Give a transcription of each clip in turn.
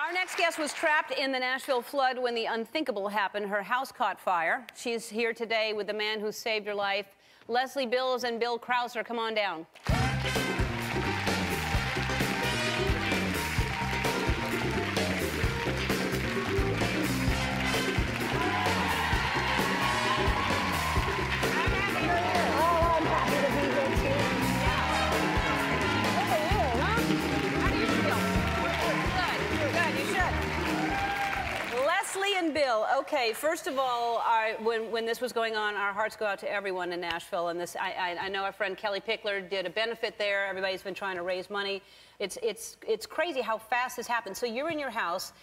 Our next guest was trapped in the Nashville flood when the unthinkable happened. Her house caught fire. She's here today with the man who saved her life. Lesli Bills and Bill Crousser, come on down. And Bill, okay, first of all, when this was going on, our hearts go out to everyone in Nashville. And this, I know our friend Kelly Pickler did a benefit there. Everybody's been trying to raise money. It's crazy how fast this happened. So you're in your house.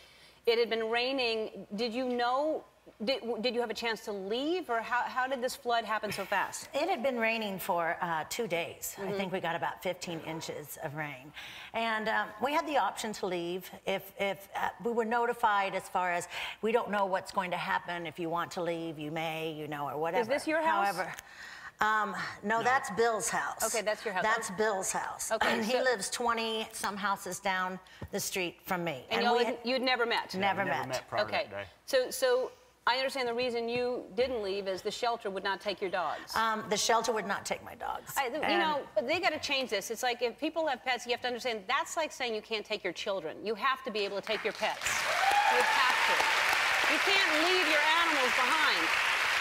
It had been raining. Did you know? Did you have a chance to leave, or how did this flood happen so fast? It had been raining for 2 days. I think we got about 15 inches of rain. And we had the option to leave if we were notified as far as we don't know what's going to happen. If you want to leave, you may, you know, or whatever. Is this your house? However, no, that's Bill's house. Okay, that's your house. That's Bill's house. Okay, and he lives 20-some houses down the street from me. And you'd never met? Never met. Okay, so I understand the reason you didn't leave is the shelter would not take your dogs. The shelter would not take my dogs. You know, they got to change this. It's like if people have pets, you have to understand that's like saying you can't take your children. You have to be able to take your pets. You have to. You can't leave your animals behind.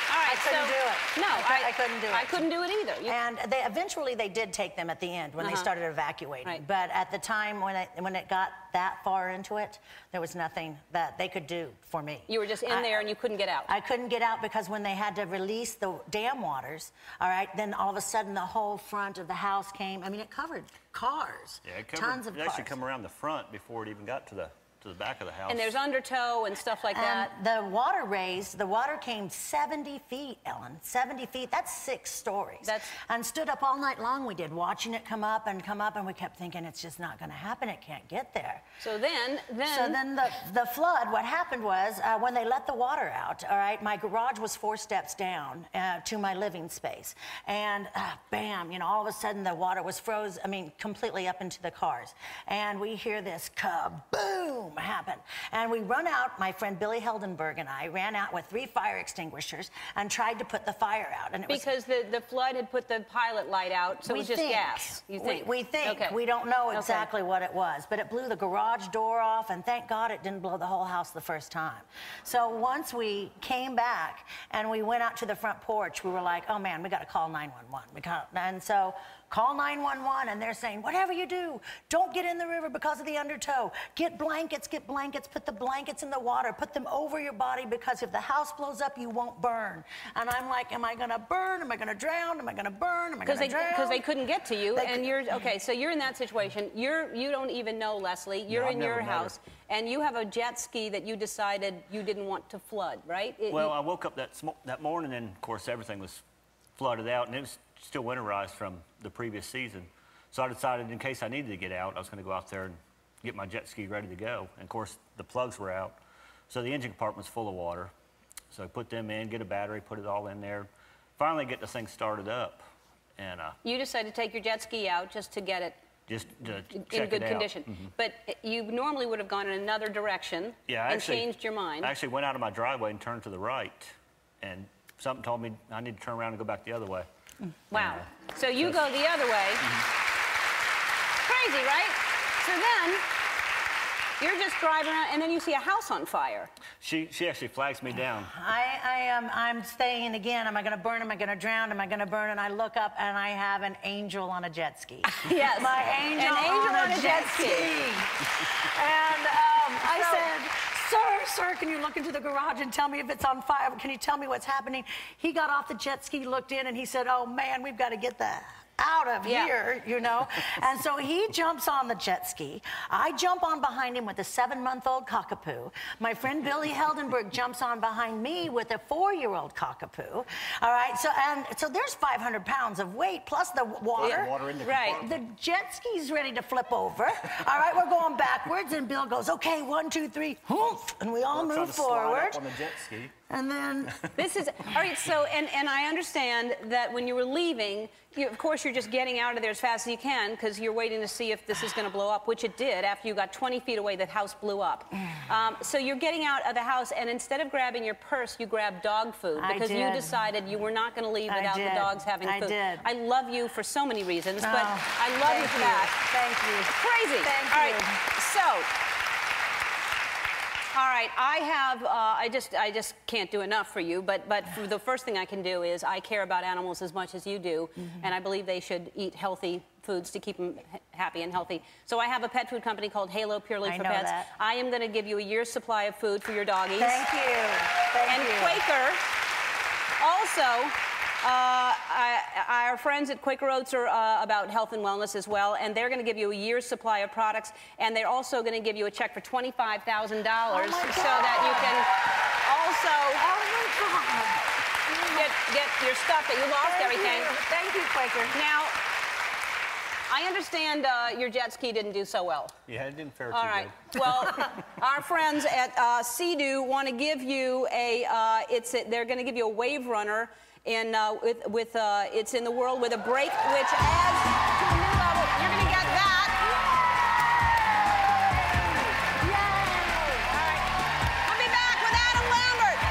All right, I couldn't do it. No, I couldn't do it. I couldn't do it either. And eventually they did take them at the end when they started evacuating. Right. But at the time when it got that far into it, there was nothing that they could do for me. You were just in there and you couldn't get out. I couldn't get out because when they had to release the dam waters, all right, then all of a sudden the whole front of the house came. I mean, it covered cars. Yeah, it covered, tons of cars. It actually come around the front before it even got to the back of the house. And there's undertow and stuff like that. The water raised, the water came 70 feet, Ellen. 70 feet, that's 6 stories. And stood up all night long, we did, watching it come up, and we kept thinking, it's just not gonna happen, it can't get there. So then the flood, what happened was, when they let the water out, all right, my garage was 4 steps down to my living space. And bam, you know, all of a sudden the water was froze, I mean, completely up into the cars. And we hear this kaboom happen. And we run out, my friend Billy Heldenberg and I ran out with 3 fire extinguishers and tried to put the fire out. And because the flood had put the pilot light out, so it was just gas, you think? We think. Okay. We don't know exactly what it was, but it blew the garage door off, and thank God it didn't blow the whole house the first time. So once we came back and we went out to the front porch, we were like, oh man, we got to call 911. And so call 911, and they're saying, whatever you do, don't get in the river because of the undertow. Get blankets, put the blankets in the water, put them over your body, because if the house blows up, you won't burn. And I'm like, am I gonna burn? Am I gonna drown? Am I gonna burn? Am I gonna drown? Because they couldn't get to you, and you're, okay, so you're in that situation. You don't even know, Lesli. You're in your house, and you have a jet ski that you decided you didn't want to flood, right? Well, I woke up that morning, and of course everything was flooded out, and it was still winterized from the previous season. So I decided, in case I needed to get out, I was going to go out there and get my jet ski ready to go. And of course, the plugs were out, so the engine compartment's full of water. So I put them in, get a battery, put it all in there, finally get the thing started up. And you decided to take your jet ski out just to get it in good condition. But you normally would have gone in another direction and changed your mind. I actually went out of my driveway and turned to the right, and something told me I need to turn around and go back the other way. Wow. So you go the other way. Crazy, right? So then you're just driving around, and then you see a house on fire. She actually flags me down. I'm saying again, am I going to burn? Am I going to drown? Am I going to burn? And I look up, and I have an angel on a jet ski. Yes. My angel on a jet ski. And I said, sir, can you look into the garage and tell me if it's on fire? Can you tell me what's happening? He got off the jet ski, looked in, and he said, oh man, we've got to get the out of here, you know? And so he jumps on the jet ski. I jump on behind him with a 7-month-old cockapoo. My friend Billy Heldenberg jumps on behind me with a 4-year-old cockapoo. All right, so there's 500 pounds of weight plus the water. Yeah, water in the compartment. The jet ski's ready to flip over. All right, we're going backwards, and Bill goes, okay, 1, 2, 3, hoof, and we all move forward. On the jet ski. And then... This is, all right, so, and I understand that when you were leaving, of course, you're just getting out of there as fast as you can because you're waiting to see if this is going to blow up, which it did. After you got 20 feet away, the house blew up. So you're getting out of the house, and instead of grabbing your purse, you grabbed dog food because you decided you were not going to leave without the dogs having food. I love you for so many reasons, but I love you for that. Thank you. Crazy. Thank all you. right, so... All right, I just can't do enough for you, but the first thing I can do is I care about animals as much as you do, and I believe they should eat healthy foods to keep them happy and healthy. So I have a pet food company called Halo Purely for Pets. I am going to give you a year's supply of food for your doggies. Thank you. Thank you. Quaker also... our friends at Quaker Oats are about health and wellness as well, and they're going to give you a year's supply of products, and they're also going to give you a check for $25,000 so that you can also get your stuff that you lost everything. Thank you, Quaker. Now, I understand your jet ski didn't do so well. Yeah, it didn't fare too All right. good. Well, our friends at Sea-Doo want to give you they're going to give you a Wave Runner it's in the world with a brake which adds to a new level. You're going to get that. Yay! All right. I'll be back with Adam Lambert.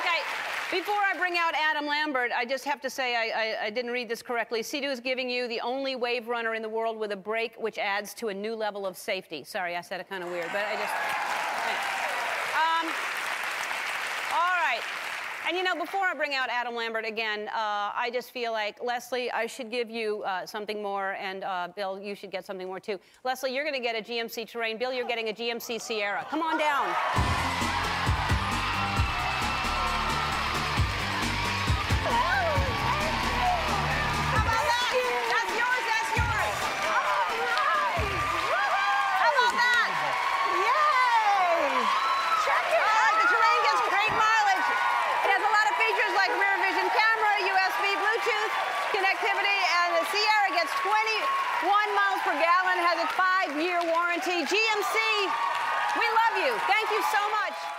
Okay. Before I bring out Adam Lambert, I just have to say I didn't read this correctly. Sea-Doo is giving you the only Wave Runner in the world with a brake which adds to a new level of safety. Sorry, I said it kind of weird, but I just... And, you know, before I bring out Adam Lambert again, I just feel like, Leslie, I should give you something more, and Bill, you should get something more, too. Leslie, you're going to get a GMC Terrain. Bill, you're getting a GMC Sierra. Come on down. Connectivity, and the Sierra gets 21 miles per gallon, has a 5-year warranty. GMC, we love you. Thank you so much.